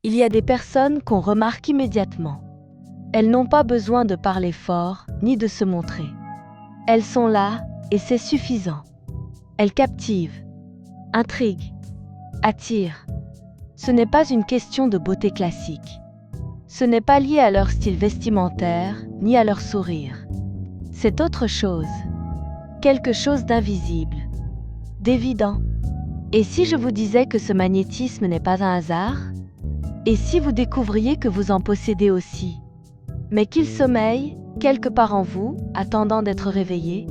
Il y a des personnes qu'on remarque immédiatement. Elles n'ont pas besoin de parler fort, ni de se montrer. Elles sont là, et c'est suffisant. Elles captivent, intriguent, attirent. Ce n'est pas une question de beauté classique. Ce n'est pas lié à leur style vestimentaire, ni à leur sourire. C'est autre chose. Quelque chose d'invisible, d'évident. Et si je vous disais que ce magnétisme n'est pas un hasard? Et si vous découvriez que vous en possédez aussi? Mais qu'il sommeille, quelque part en vous, attendant d'être réveillé?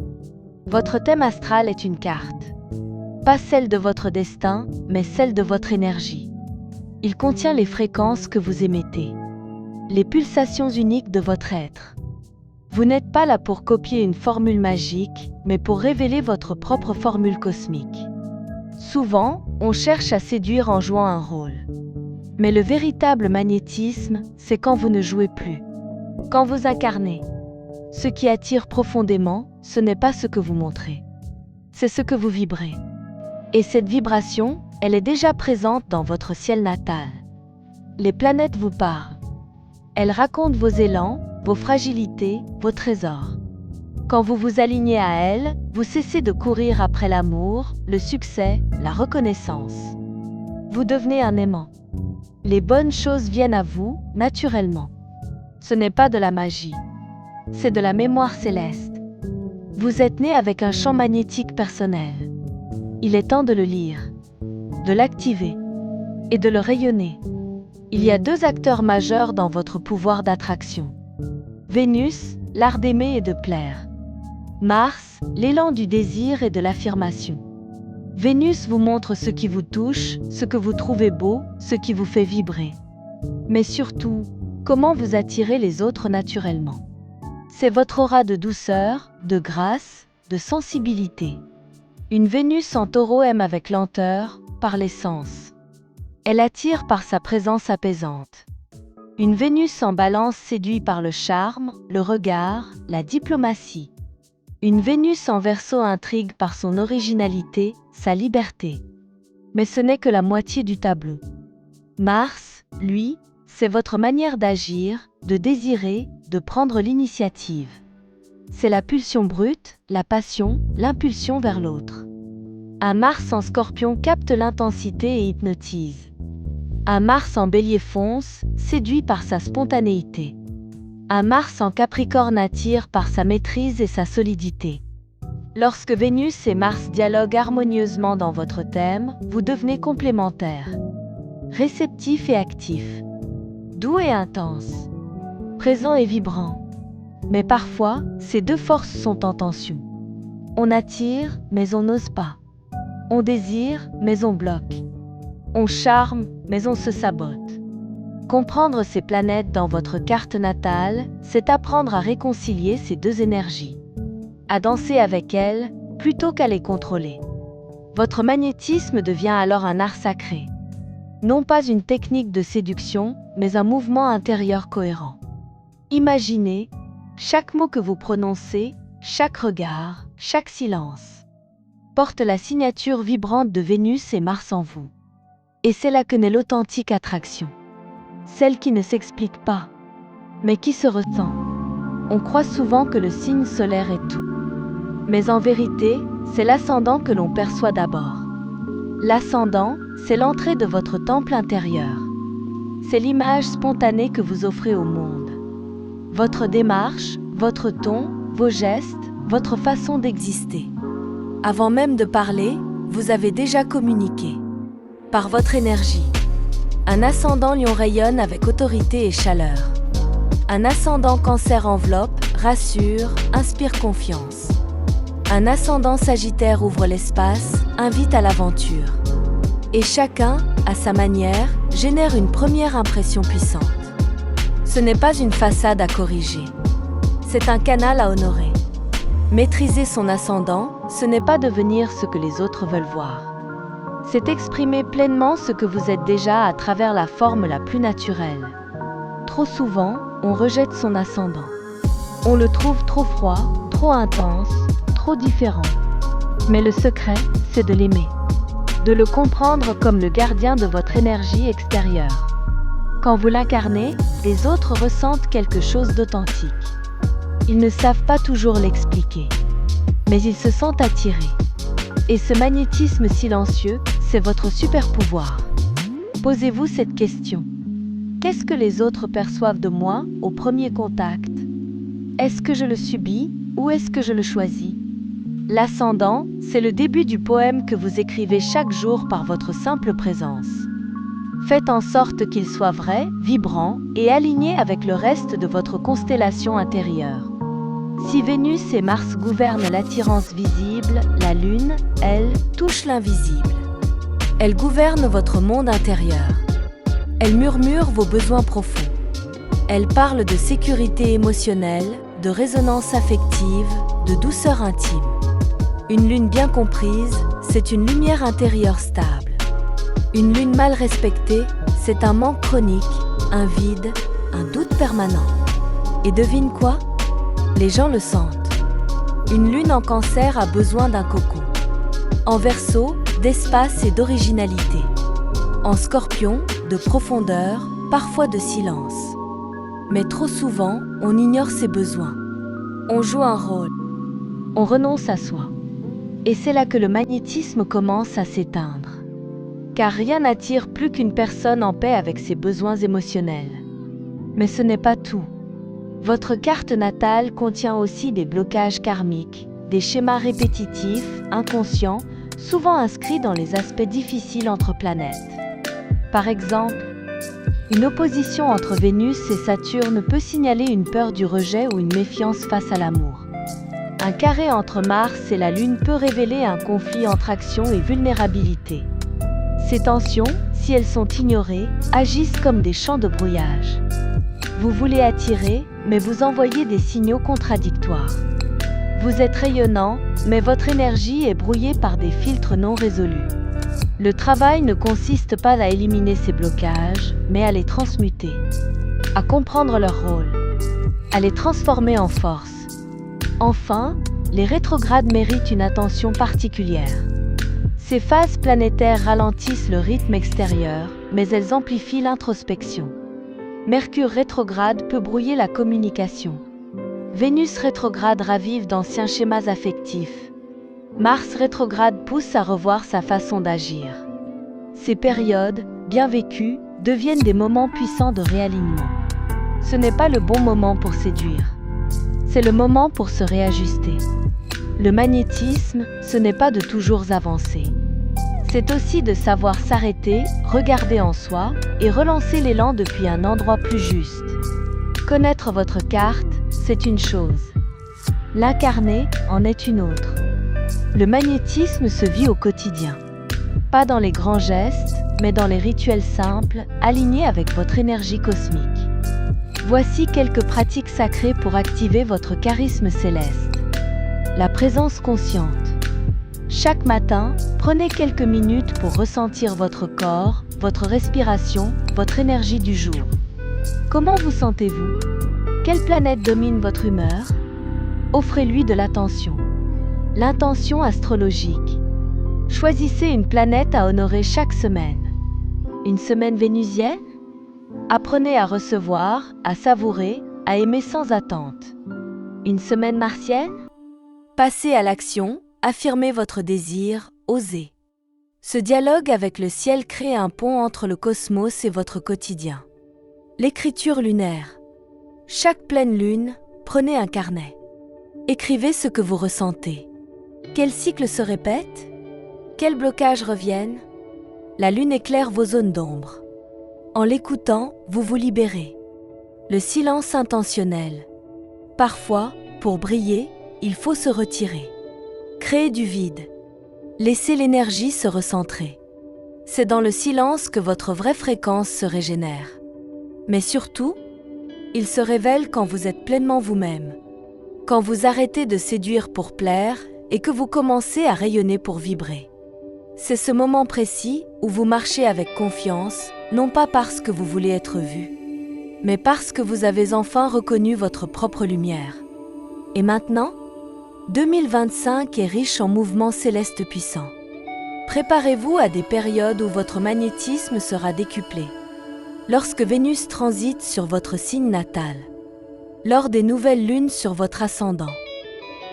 Votre thème astral est une carte. Pas celle de votre destin, mais celle de votre énergie. Il contient les fréquences que vous émettez, les pulsations uniques de votre être. Vous n'êtes pas là pour copier une formule magique, mais pour révéler votre propre formule cosmique. Souvent, on cherche à séduire en jouant un rôle. Mais le véritable magnétisme, c'est quand vous ne jouez plus. Quand vous incarnez. Ce qui attire profondément, ce n'est pas ce que vous montrez. C'est ce que vous vibrez. Et cette vibration, elle est déjà présente dans votre ciel natal. Les planètes vous parlent. Elles racontent vos élans, vos fragilités, vos trésors. Quand vous vous alignez à elles, vous cessez de courir après l'amour, le succès, la reconnaissance. Vous devenez un aimant. Les bonnes choses viennent à vous, naturellement. Ce n'est pas de la magie. C'est de la mémoire céleste. Vous êtes né avec un champ magnétique personnel. Il est temps de le lire, de l'activer et de le rayonner. Il y a deux acteurs majeurs dans votre pouvoir d'attraction. Vénus, l'art d'aimer et de plaire. Mars, l'élan du désir et de l'affirmation. Vénus vous montre ce qui vous touche, ce que vous trouvez beau, ce qui vous fait vibrer. Mais surtout, comment vous attirez les autres naturellement. C'est votre aura de douceur, de grâce, de sensibilité. Une Vénus en taureau aime avec lenteur, par l'essence. Elle attire par sa présence apaisante. Une Vénus en balance séduit par le charme, le regard, la diplomatie. Une Vénus en Verseau intrigue par son originalité, sa liberté. Mais ce n'est que la moitié du tableau. Mars, lui, c'est votre manière d'agir, de désirer, de prendre l'initiative. C'est la pulsion brute, la passion, l'impulsion vers l'autre. Un Mars en Scorpion capte l'intensité et hypnotise. Un Mars en Bélier fonce, séduit par sa spontanéité. Un Mars en Capricorne attire par sa maîtrise et sa solidité. Lorsque Vénus et Mars dialoguent harmonieusement dans votre thème, vous devenez complémentaires. Réceptif et actif. Doux et intense. Présent et vibrant. Mais parfois, ces deux forces sont en tension. On attire, mais on n'ose pas. On désire, mais on bloque. On charme, mais on se sabote. Comprendre ces planètes dans votre carte natale, c'est apprendre à réconcilier ces deux énergies. À danser avec elles, plutôt qu'à les contrôler. Votre magnétisme devient alors un art sacré. Non pas une technique de séduction, mais un mouvement intérieur cohérent. Imaginez, chaque mot que vous prononcez, chaque regard, chaque silence, porte la signature vibrante de Vénus et Mars en vous. Et c'est là que naît l'authentique attraction. Celle qui ne s'explique pas, mais qui se ressent. On croit souvent que le signe solaire est tout. Mais en vérité, c'est l'ascendant que l'on perçoit d'abord. L'ascendant, c'est l'entrée de votre temple intérieur. C'est l'image spontanée que vous offrez au monde. Votre démarche, votre ton, vos gestes, votre façon d'exister. Avant même de parler, vous avez déjà communiqué. Par votre énergie. Un ascendant Lion rayonne avec autorité et chaleur. Un ascendant Cancer enveloppe, rassure, inspire confiance. Un ascendant Sagittaire ouvre l'espace, invite à l'aventure. Et chacun, à sa manière, génère une première impression puissante. Ce n'est pas une façade à corriger. C'est un canal à honorer. Maîtriser son ascendant, ce n'est pas devenir ce que les autres veulent voir. C'est exprimer pleinement ce que vous êtes déjà à travers la forme la plus naturelle. Trop souvent, on rejette son ascendant. On le trouve trop froid, trop intense, trop différent. Mais le secret, c'est de l'aimer. De le comprendre comme le gardien de votre énergie extérieure. Quand vous l'incarnez, les autres ressentent quelque chose d'authentique. Ils ne savent pas toujours l'expliquer, mais ils se sentent attirés. Et ce magnétisme silencieux, c'est votre super pouvoir. Posez-vous cette question. Qu'est-ce que les autres perçoivent de moi au premier contact? Est-ce que je le subis ou est-ce que je le choisis? L'ascendant, c'est le début du poème que vous écrivez chaque jour par votre simple présence. Faites en sorte qu'il soit vrai, vibrant et aligné avec le reste de votre constellation intérieure. Si Vénus et Mars gouvernent l'attirance visible, la Lune, elle, touche l'invisible. Elle gouverne votre monde intérieur. Elle murmure vos besoins profonds. Elle parle de sécurité émotionnelle, de résonance affective, de douceur intime. Une lune bien comprise, c'est une lumière intérieure stable. Une lune mal respectée, c'est un manque chronique, un vide, un doute permanent. Et devine quoi? Les gens le sentent. Une lune en Cancer a besoin d'un cocon. En Verseau, d'espace et d'originalité. En Scorpion, de profondeur, parfois de silence. Mais trop souvent, on ignore ses besoins. On joue un rôle. On renonce à soi. Et c'est là que le magnétisme commence à s'éteindre. Car rien n'attire plus qu'une personne en paix avec ses besoins émotionnels. Mais ce n'est pas tout. Votre carte natale contient aussi des blocages karmiques, des schémas répétitifs, inconscients, souvent inscrits dans les aspects difficiles entre planètes. Par exemple, une opposition entre Vénus et Saturne peut signaler une peur du rejet ou une méfiance face à l'amour. Un carré entre Mars et la Lune peut révéler un conflit entre action et vulnérabilité. Ces tensions, si elles sont ignorées, agissent comme des champs de brouillage. Vous voulez attirer, mais vous envoyez des signaux contradictoires. Vous êtes rayonnant, mais votre énergie est brouillée par des filtres non résolus. Le travail ne consiste pas à éliminer ces blocages, mais à les transmuter, à comprendre leur rôle, à les transformer en force. Enfin, les rétrogrades méritent une attention particulière. Ces phases planétaires ralentissent le rythme extérieur, mais elles amplifient l'introspection. Mercure rétrograde peut brouiller la communication. Vénus rétrograde ravive d'anciens schémas affectifs. Mars rétrograde pousse à revoir sa façon d'agir. Ces périodes, bien vécues, deviennent des moments puissants de réalignement. Ce n'est pas le bon moment pour séduire. C'est le moment pour se réajuster. Le magnétisme, ce n'est pas de toujours avancer. C'est aussi de savoir s'arrêter, regarder en soi et relancer l'élan depuis un endroit plus juste. Connaître votre carte, c'est une chose. L'incarner en est une autre. Le magnétisme se vit au quotidien. Pas dans les grands gestes, mais dans les rituels simples, alignés avec votre énergie cosmique. Voici quelques pratiques sacrées pour activer votre charisme céleste. La présence consciente. Chaque matin, prenez quelques minutes pour ressentir votre corps, votre respiration, votre énergie du jour. Comment vous sentez-vous? Quelle planète domine votre humeur? Offrez-lui de l'attention. L'intention astrologique. Choisissez une planète à honorer chaque semaine. Une semaine vénusienne? Apprenez à recevoir, à savourer, à aimer sans attente. Une semaine martienne? Passez à l'action, affirmez votre désir, osez. Ce dialogue avec le ciel crée un pont entre le cosmos et votre quotidien. L'écriture lunaire. Chaque pleine lune, prenez un carnet. Écrivez ce que vous ressentez. Quels cycles se répètent? Quels blocages reviennent? La lune éclaire vos zones d'ombre. En l'écoutant, vous vous libérez. Le silence intentionnel. Parfois, pour briller, il faut se retirer. Créer du vide. Laissez l'énergie se recentrer. C'est dans le silence que votre vraie fréquence se régénère. Mais surtout, il se révèle quand vous êtes pleinement vous-même. Quand vous arrêtez de séduire pour plaire et que vous commencez à rayonner pour vibrer. C'est ce moment précis où vous marchez avec confiance, non pas parce que vous voulez être vu, mais parce que vous avez enfin reconnu votre propre lumière. Et maintenant, 2025 est riche en mouvements célestes puissants. Préparez-vous à des périodes où votre magnétisme sera décuplé. Lorsque Vénus transite sur votre signe natal, lors des nouvelles lunes sur votre ascendant,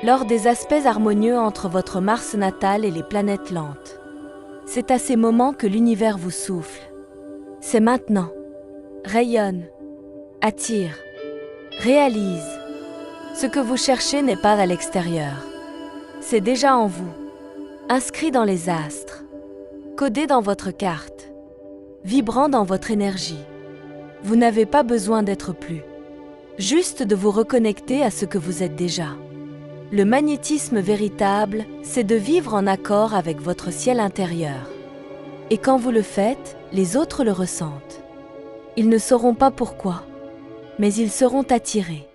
lors des aspects harmonieux entre votre Mars natal et les planètes lentes, c'est à ces moments que l'univers vous souffle. C'est maintenant. Rayonne, attire, réalise. Ce que vous cherchez n'est pas à l'extérieur. C'est déjà en vous, inscrit dans les astres, codé dans votre carte, vibrant dans votre énergie. Vous n'avez pas besoin d'être plus, juste de vous reconnecter à ce que vous êtes déjà. Le magnétisme véritable, c'est de vivre en accord avec votre ciel intérieur. Et quand vous le faites, les autres le ressentent. Ils ne sauront pas pourquoi, mais ils seront attirés.